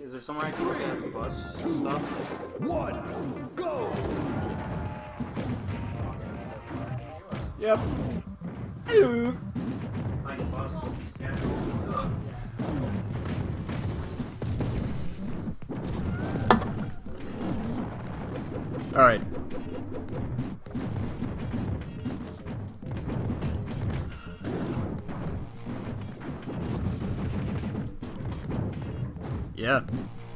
Is there somewhere I can look at bus stuff? One, go! Yep. Find bus scanner. Alright. Yeah,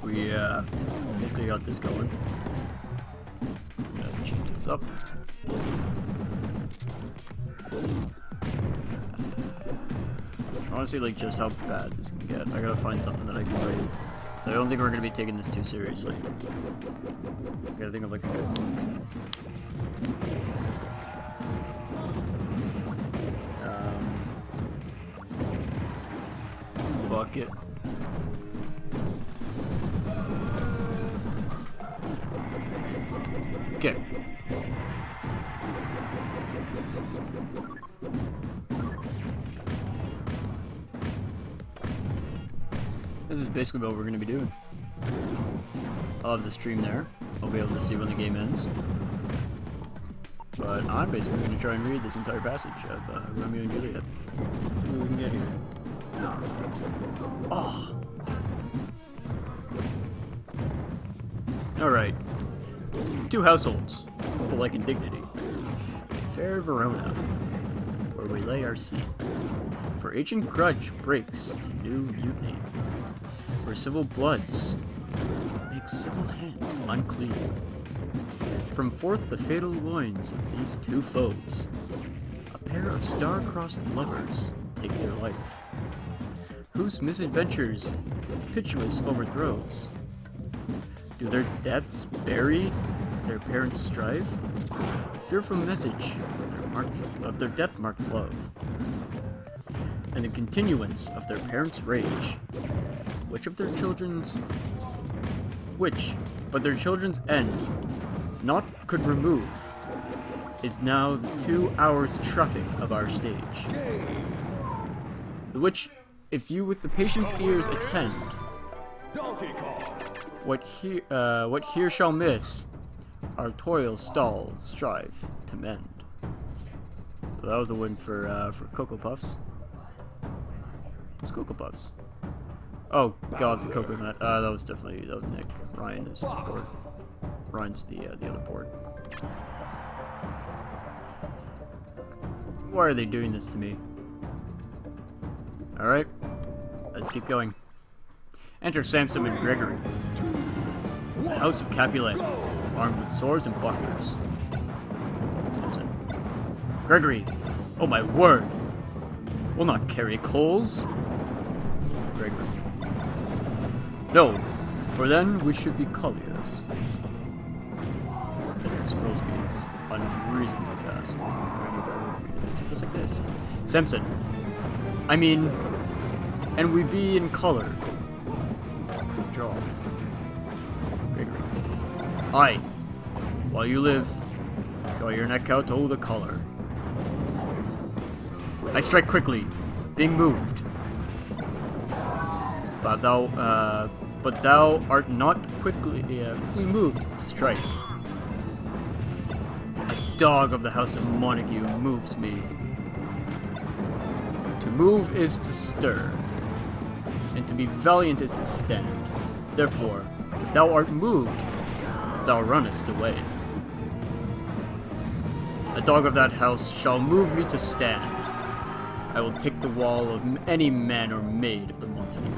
we basically got this going. I'm gonna change this up. I want to see like just how bad this can get. I gotta find something that I can read. So I don't think we're gonna be taking this too seriously. I gotta think of like a good book. Fuck it. Okay. This is basically what we're going to be doing. I'll have the stream there. I'll be able to see when the game ends. But I'm basically going to try and read this entire passage of Romeo and Juliet. Let's see what we can get here. Oh! Alright. Two households, both alike in dignity. Fair Verona, where we lay our seat. For ancient grudge breaks to new mutiny. Where civil bloods make civil hands unclean. From forth the fatal loins of these two foes, a pair of star-crossed lovers take their life, whose misadventures piteous overthrows. Do their deaths bury their parents' strife? Fearful message of their death-marked love, and the continuance of their parents' rage. Which, but their children's end, naught could remove, is now the 2 hours traffic of our stage. The which, if you with the patient's ears attend, what here shall miss, our toil stall strive to mend. So that was a win for Cocoa Puffs. What's Cocoa Puffs? Oh god, the coconut. That was Nick. Ryan is board. Ryan's the other board. Why are they doing this to me? Alright, let's keep going. Enter Samson and Gregory. The House of Capulet, armed with swords and bucklers. Samson. Gregory, oh my word! We'll not carry coals. Gregory. No, for then we should be colliers. The scroll speed is unreasonably fast. Just like this. Samson. I mean, and we be in color. Draw. Gregory. Aye. While you live, show your neck out, oh the color. I strike quickly, being moved. But thou art not quickly moved to strike. A dog of the house of Montague moves me. To move is to stir, and to be valiant is to stand. Therefore, if thou art moved, thou runnest away. A dog of that house shall move me to stand. I will take the wall of any man or maid of the Montague.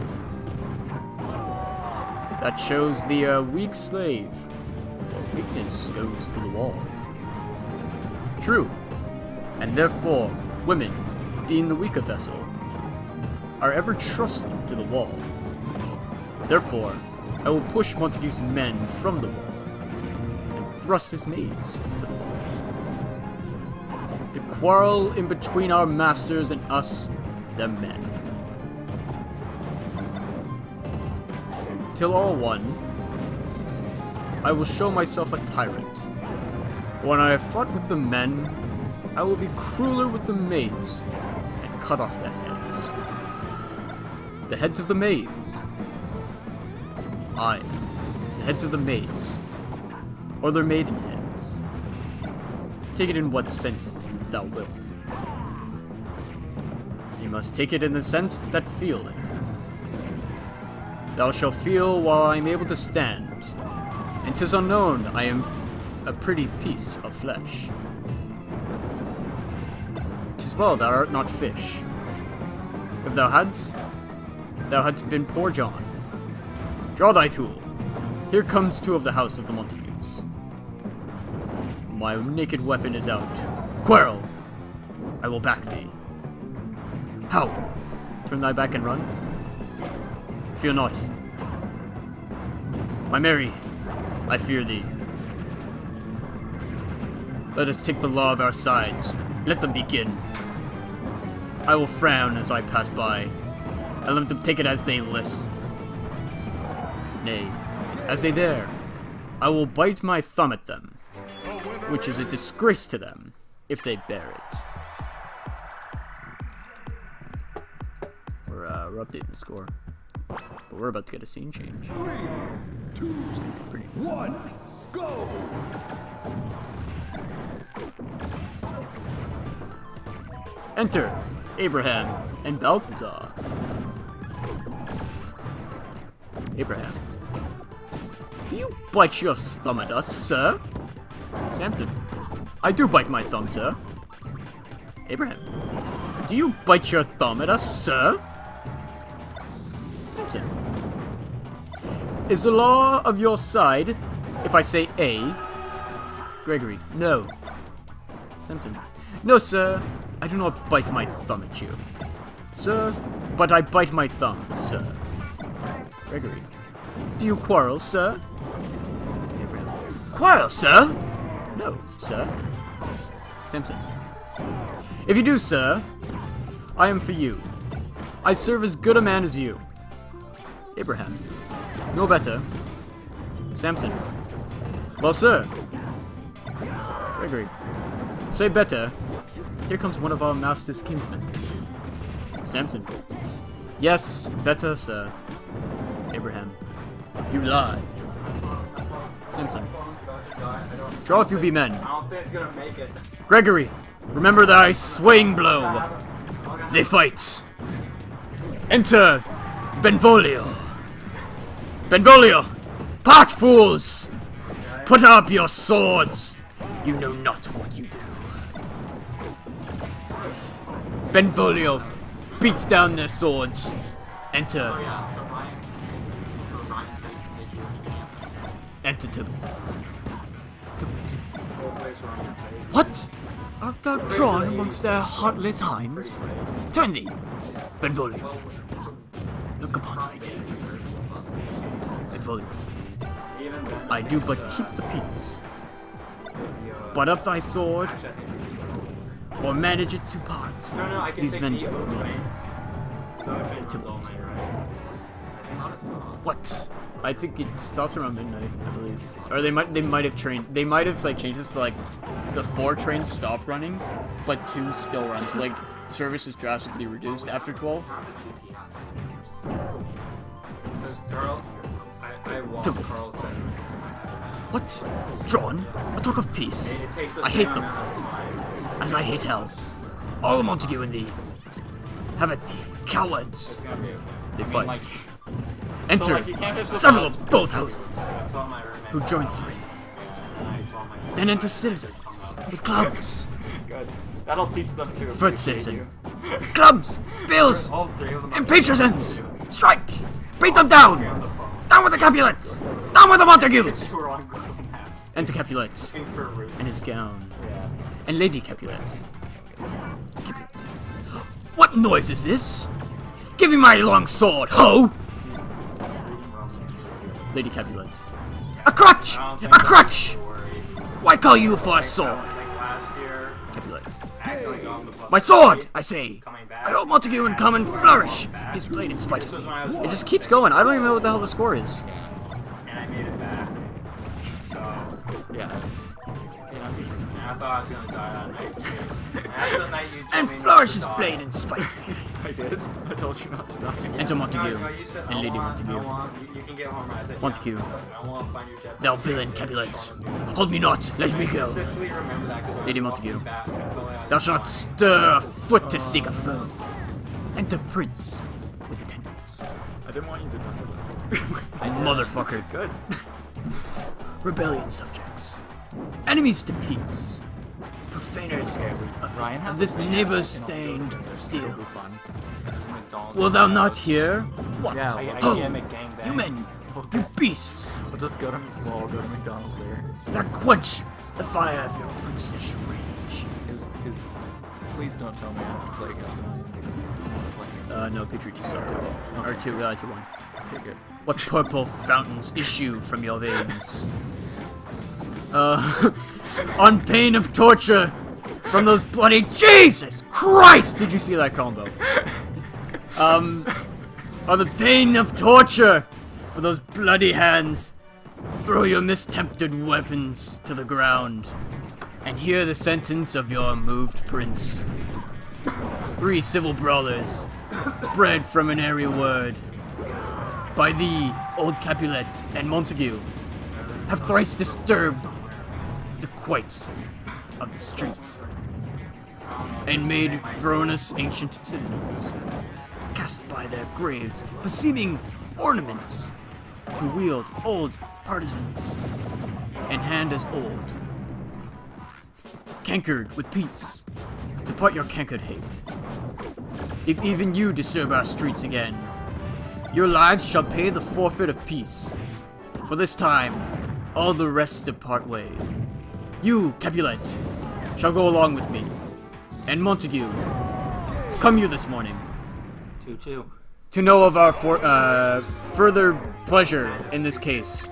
That shows the weak slave, for weakness goes to the wall. True, and therefore women, being the weaker vessel, are ever trusted to the wall. Therefore, I will push Montague's men from the wall, and thrust his maids to the wall. The quarrel in between our masters and us, the men. Till all one, I will show myself a tyrant. When I have fought with the men, I will be crueler with the maids, and cut off their heads. The heads of the maids. I, the heads of the maids, or their maiden heads. Take it in what sense thou wilt. You must take it in the sense that feel it. Thou shalt feel while I am able to stand, and 'tis unknown I am a pretty piece of flesh. 'Tis well thou art not fish. If thou hadst been poor John. Draw thy tool. Here comes two of the house of the Montagues. My naked weapon is out. Quarrel! I will back thee. How? Turn thy back and run? Fear not. My Mary, I fear thee. Let us take the law of our sides. Let them begin. I will frown as I pass by, and let them take it as they list. Nay, as they dare, I will bite my thumb at them, which is a disgrace to them, if they bear it. We're updating the score, but we're about to get a scene change. 3, 2, 1, go! Enter Abraham and Balthazar. Abraham. Do you bite your thumb at us, sir? Samson. I do bite my thumb, sir. Abraham. Do you bite your thumb at us, sir? Samson. Is the law of your side if I say A? Gregory. No. Samson. No, sir. I do not bite my thumb at you. Sir, but I bite my thumb, sir. Gregory. Do you quarrel, sir? Abraham. Quarrel, sir? No, sir. Samson. If you do, sir, I am for you. I serve as good a man as you. Abraham. No better. Samson. Well, sir. Gregory. Say better. Here comes one of our master's kinsmen. Samson. Yes, better, sir. Abraham. You lie. Samson. Draw if you be men. I don't think it's gonna make it. Gregory, remember thy swaying blow. They fight. Enter Benvolio. Benvolio! Part, fools! Put up your swords! You know not what you do. Benvolio beats down their swords. Enter. Enter Tybalt. What? Art thou drawn amongst their heartless hinds? Turn thee, Benvolio. Look upon thy death. Benvolio. I do but keep the peace. Butt up thy sword, or manage it to parts. No, I can These take men the shall Evo remain. train. So it trains Tybalt. all night, right? I thought it stopped. What? I think it stops around midnight, I believe. Or they might have like changed this to like the 4 trains stop running, but 2 still run. So like service is drastically reduced after 12. Because I want Tybalt. Carlton. What? Drawn? A talk of peace. It takes the I hate same them, amount of time. as I hate hell. All the Montague and thee. Have it thee, cowards. It's gonna be. They I mean, fight. like, Enter so, like, you can't just several put of both houses I told my roommate who join the fight. and I told my Then enter citizens with clubs. Good. That'll teach them to First appreciate citizen. you. Clubs, bills, All 3 of them. and patrons. Strike! Beat them down! Down with the Capulets! Down with the Montagues! We're on Google Maps. Enter Capulet Looking for routes. and his gown. Yeah. And Lady Capulet. Capulet. What noise is this? Give me my long sword, ho! He's reading Roman. Lady Capulet. A crutch! I don't A think that's crutch! too worried. Why call you for a I sword? think last year, Capulet. I accidentally got on the bus. My sword, I say! Coming back. I hope Montague and come and flourish his blade in spite This of was me. when I was It just keeps going. I don't even know what the hell the score is. and I made it back. So, Yeah. and I thought I was gonna die that night too. After the night you told and me not flourish to his die. blade in spite of me. I did. I told you not to die. Enter Montague No, you said, and Lady Montague. you can get home. I said, Montague. Yeah, I want to find your death. Thou villain Capulet, hold me not, let me go. Specifically remember that 'cause I was Lady walking Montague. back and I felt like I Thou was shalt not dying. stir a foot to seek a foe. Enter Prince with attendants. I didn't want you to die. Motherfucker. Good. Rebellion subjects. Enemies to peace. Profaners Ryan of this neighbor-stained steel. It'll be fun. McDonald's. Will thou not hear? What? Yeah, I Ho! can't make gangbang. You men! You beasts! We'll just go to McDonald's there. That quench the fire of your princess rage. Please don't tell me I have to play against Ryan. No, Peatreach is up 2-1. Or 2-1. Okay, good. What purple fountains issue from your veins? On pain of torture from those bloody Jesus Christ! Did you see that combo? On the pain of torture for those bloody hands, throw your mistempted weapons to the ground and hear the sentence of your moved prince. 3 civil brawlers, bred from an airy word, by thee, old Capulet and Montague, have thrice disturbed the quiet of the street, and made Verona's ancient citizens, cast by their graves, beseeming ornaments, to wield old partisans, and hand as old, cankered with peace, to put your cankered hate. If even you disturb our streets again, your lives shall pay the forfeit of peace. For this time, all the rest depart way. You, Capulet, shall go along with me. And Montague, come you this morning 2-2. to know of our further pleasure in this case.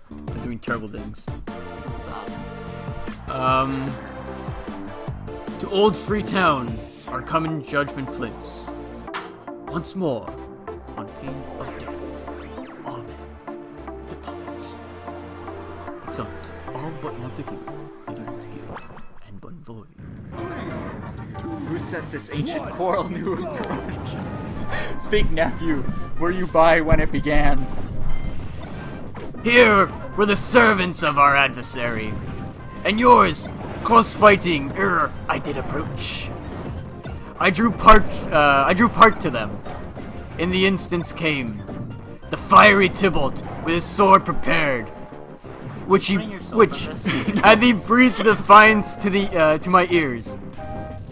I'm doing terrible things. To old Freetown, our common judgment place. Once more, on pain of death, all men depart. Exeunt all but Montague, Lady Montague, and Bonvoy. Who sent this ancient quarrel new approach? Speak, nephew, were you by when it began? Here were the servants of our adversary, and yours, close fighting ere I did approach. I drew part to them. In the instance came the fiery Tybalt with his sword prepared, which had he breathed defiance to my ears,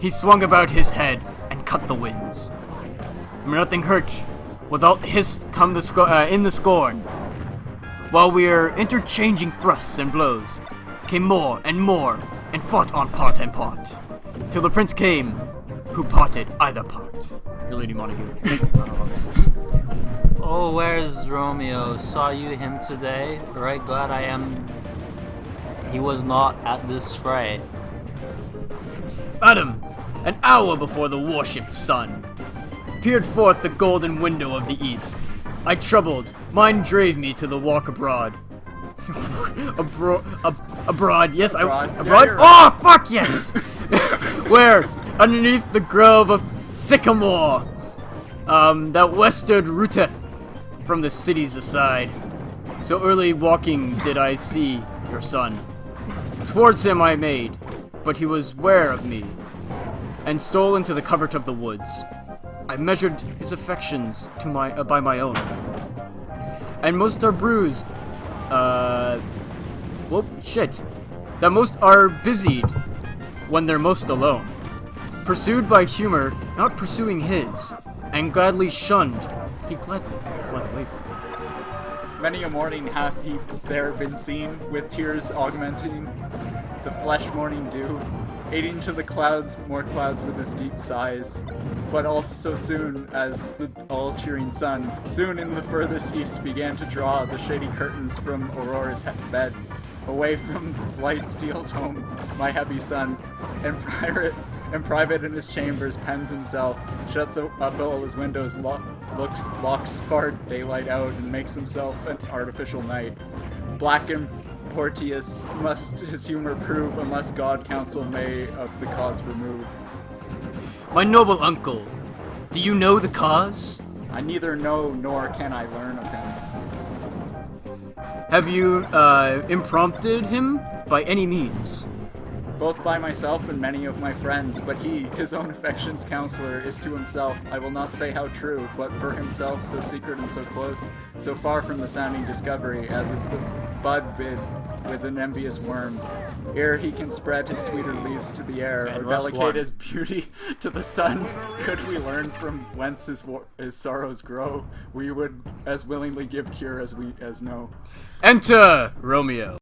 he swung about his head and cut the winds. Nothing hurt, without hiss come in the scorn. While we were interchanging thrusts and blows, came more, and fought on part and part, till the prince came, who parted either part. Your Lady Montague. Oh, where's Romeo? Saw you him today? Right glad I am he was not at this fray. Madam, an hour before the warship sun peered forth the golden window of the east. I troubled, mind drave me to the walk abroad. Abroad, yes, Abroad. abroad? Yeah, you're Oh, fuck yes! Where, underneath the grove of sycamore, that westward rooteth from the cities aside, so early walking did I see your son. Towards him I made, but he was ware of me, and stole into the covert of the woods. I measured his affections to by my own, and most are bruised. Well, shit. That most are busied when they're most alone. Pursued by humor, not pursuing his, and gladly shunned, he gladly fled away from me. Many a morning hath he there been seen, with tears augmenting the flesh morning dew, aiding to the clouds, more clouds with his deep sighs. But also soon as the all-cheering sun, soon in the furthest east began to draw the shady curtains from Aurora's bed, away from light steals home my heavy son, and private in his chambers pens himself, shuts up all his windows, locks far daylight out, and makes himself an artificial night. Black and Hortius must his humor prove, unless God counsel may of the cause remove. My noble uncle, do you know the cause? I neither know nor can I learn of him. Have you, imprompted him by any means? Both by myself and many of my friends, but he, his own affection's counselor, is to himself, I will not say how true, but for himself so secret and so close, so far from the sounding discovery, as is the bud bid with an envious worm, ere he can spread his sweeter leaves to the air, And or Rust delicate won. his beauty to the sun. Could we learn from whence his sorrows grow, we would as willingly give cure as know. Enter Romeo.